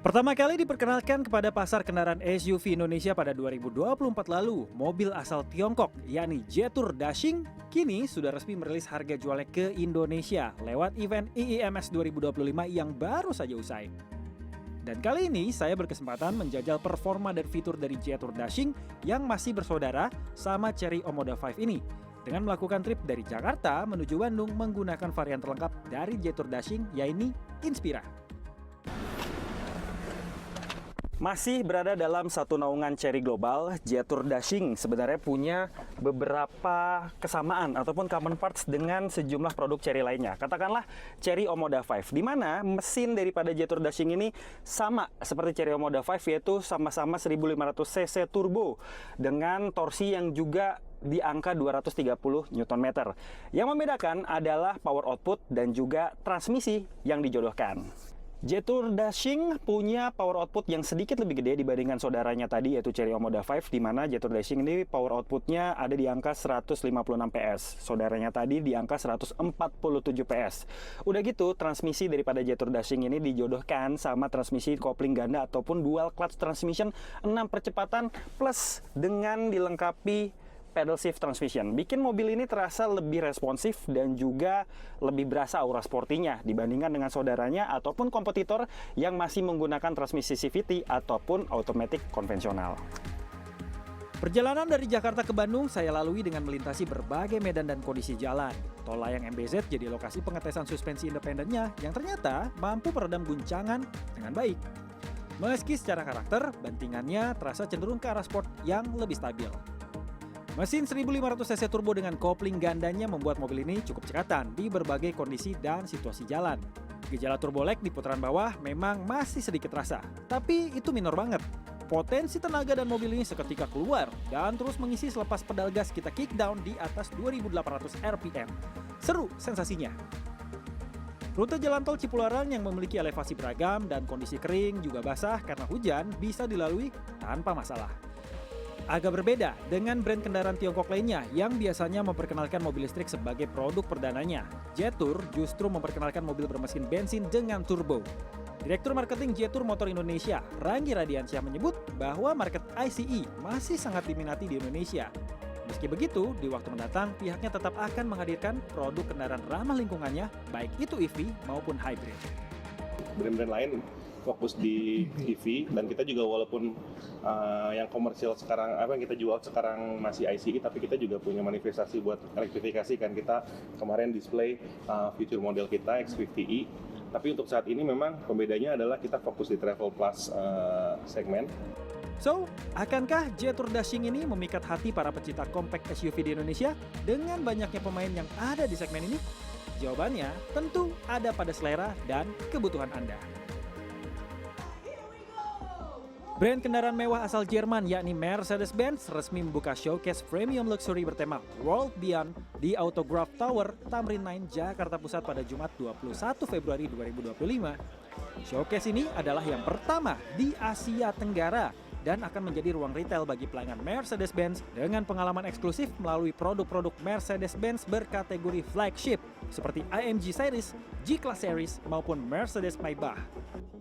Pertama kali diperkenalkan kepada pasar kendaraan SUV Indonesia pada 2024 lalu, mobil asal Tiongkok yakni Jetour Dashing kini sudah resmi merilis harga jualnya ke Indonesia lewat event IIMS 2025 yang baru saja usai. Dan kali ini saya berkesempatan menjajal performa dan fitur dari Jetour Dashing yang masih bersaudara sama Chery Omoda 5 ini dengan melakukan trip dari Jakarta menuju Bandung menggunakan varian terlengkap dari Jetour Dashing yaitu Inspira. Masih berada dalam satu naungan Chery Global, Jetour Dashing sebenarnya punya beberapa kesamaan ataupun common parts dengan sejumlah produk Chery lainnya. Katakanlah Chery Omoda 5, di mana mesin daripada Jetour Dashing ini sama seperti Chery Omoda 5, yaitu sama-sama 1500 cc turbo dengan torsi yang juga di angka 230 Nm. Yang membedakan adalah power output dan juga transmisi yang dijodohkan. Jetour Dashing punya power output yang sedikit lebih gede dibandingkan saudaranya tadi yaitu Chery Omoda 5, di mana Jetour Dashing ini power outputnya ada di angka 156 PS. Saudaranya tadi di angka 147 PS. Udah gitu, transmisi daripada Jetour Dashing ini dijodohkan sama transmisi kopling ganda ataupun dual clutch transmission 6 percepatan plus dengan dilengkapi pedal shift transmission. Bikin mobil ini terasa lebih responsif dan juga lebih berasa aura sportinya dibandingkan dengan saudaranya ataupun kompetitor yang masih menggunakan transmisi CVT ataupun automatic konvensional. Perjalanan dari Jakarta ke Bandung saya lalui dengan melintasi berbagai medan dan kondisi jalan. Tol layang MBZ jadi lokasi pengetesan suspensi independennya yang ternyata mampu meredam guncangan dengan baik. Meski secara karakter, bantingannya terasa cenderung ke arah sport yang lebih stabil. Mesin 1500 cc turbo dengan kopling gandanya membuat mobil ini cukup cekatan di berbagai kondisi dan situasi jalan. Gejala turbo lag di putaran bawah memang masih sedikit terasa, tapi itu minor banget. Potensi tenaga dan mobil ini seketika keluar dan terus mengisi selepas pedal gas kita kick down di atas 2800 rpm. Seru sensasinya. Rute jalan tol Cipularang yang memiliki elevasi beragam dan kondisi kering juga basah karena hujan bisa dilalui tanpa masalah. Agak berbeda dengan brand kendaraan Tiongkok lainnya yang biasanya memperkenalkan mobil listrik sebagai produk perdananya. Jetour justru memperkenalkan mobil bermesin bensin dengan turbo. Direktur Marketing Jetour Motor Indonesia, Ranggi Radiansyah menyebut bahwa market ICE masih sangat diminati di Indonesia. Meski begitu, di waktu mendatang pihaknya tetap akan menghadirkan produk kendaraan ramah lingkungannya, baik itu EV maupun hybrid. Brand-brand lain fokus di EV dan kita juga walaupun yang komersial sekarang apa yang kita jual sekarang masih ICE, tapi kita juga punya manifestasi buat elektrifikasi kan. Kita kemarin display future model kita X50e, tapi untuk saat ini memang pembedanya adalah kita fokus di travel plus segmen. So, akankah Jetour Dashing ini memikat hati para pecinta compact SUV di Indonesia dengan banyaknya pemain yang ada di segmen ini? Jawabannya tentu ada pada selera dan kebutuhan Anda. Brand kendaraan mewah asal Jerman yakni Mercedes-Benz resmi membuka showcase premium luxury bertema World Beyond di Autograph Tower, Tamrin 9, Jakarta Pusat pada Jumat 21 Februari 2025. Showcase ini adalah yang pertama di Asia Tenggara dan akan menjadi ruang retail bagi pelanggan Mercedes-Benz dengan pengalaman eksklusif melalui produk-produk Mercedes-Benz berkategori flagship seperti AMG Series, G-Class Series maupun Mercedes Maybach.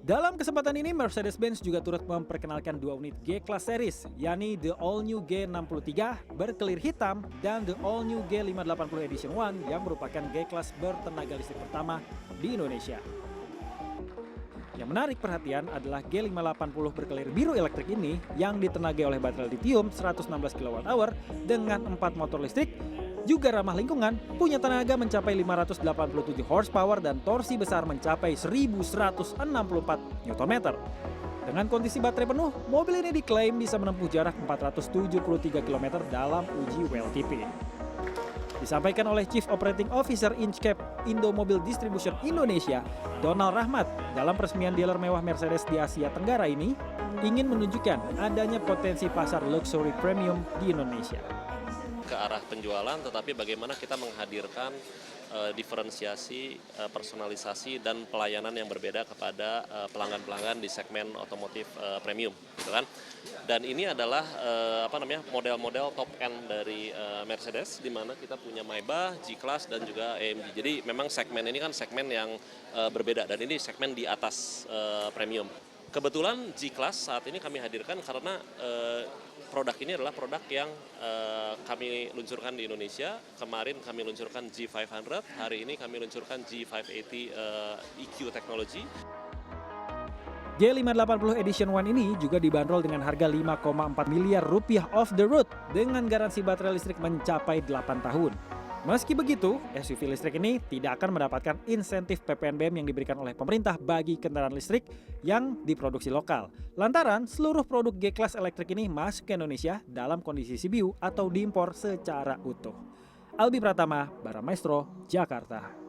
Dalam kesempatan ini, Mercedes-Benz juga turut memperkenalkan dua unit G-Class Series, yakni The All New G63 berkelir hitam dan The All New G580 Edition 1 yang merupakan G-Class bertenaga listrik pertama di Indonesia. Yang menarik perhatian adalah G580 berkelir biru elektrik ini yang ditenagai oleh baterai lithium 116 kWh dengan 4 motor listrik, juga ramah lingkungan, punya tenaga mencapai 587 horsepower dan torsi besar mencapai 1164 Nm. Dengan kondisi baterai penuh, mobil ini diklaim bisa menempuh jarak 473 km dalam uji WLTP. Disampaikan oleh Chief Operating Officer Inchcape Indomobil Distribution Indonesia, Donald Rahmat, dalam peresmian dealer mewah Mercedes di Asia Tenggara ini, ingin menunjukkan adanya potensi pasar luxury premium di Indonesia. Ke arah penjualan, tetapi bagaimana kita menghadirkan diferensiasi, personalisasi dan pelayanan yang berbeda kepada pelanggan-pelanggan di segmen otomotif premium, gitu kan? Dan ini adalah model-model top end dari Mercedes, di mana kita punya Maybach, G-Class dan juga AMG. Jadi memang segmen ini kan segmen yang berbeda dan ini segmen di atas premium. Kebetulan G-Class saat ini kami hadirkan karena produk ini adalah produk yang kami luncurkan di Indonesia. Kemarin kami luncurkan G500, hari ini kami luncurkan G580 EQ Technology. G580 Edition One ini juga dibanderol dengan harga 5,4 miliar rupiah off the road dengan garansi baterai listrik mencapai 8 tahun. Meski begitu, SUV listrik ini tidak akan mendapatkan insentif PPNBM yang diberikan oleh pemerintah bagi kendaraan listrik yang diproduksi lokal. Lantaran seluruh produk G-Class elektrik ini masuk ke Indonesia dalam kondisi CBU atau diimpor secara utuh. Albi Pratama, Baramaestro, Jakarta.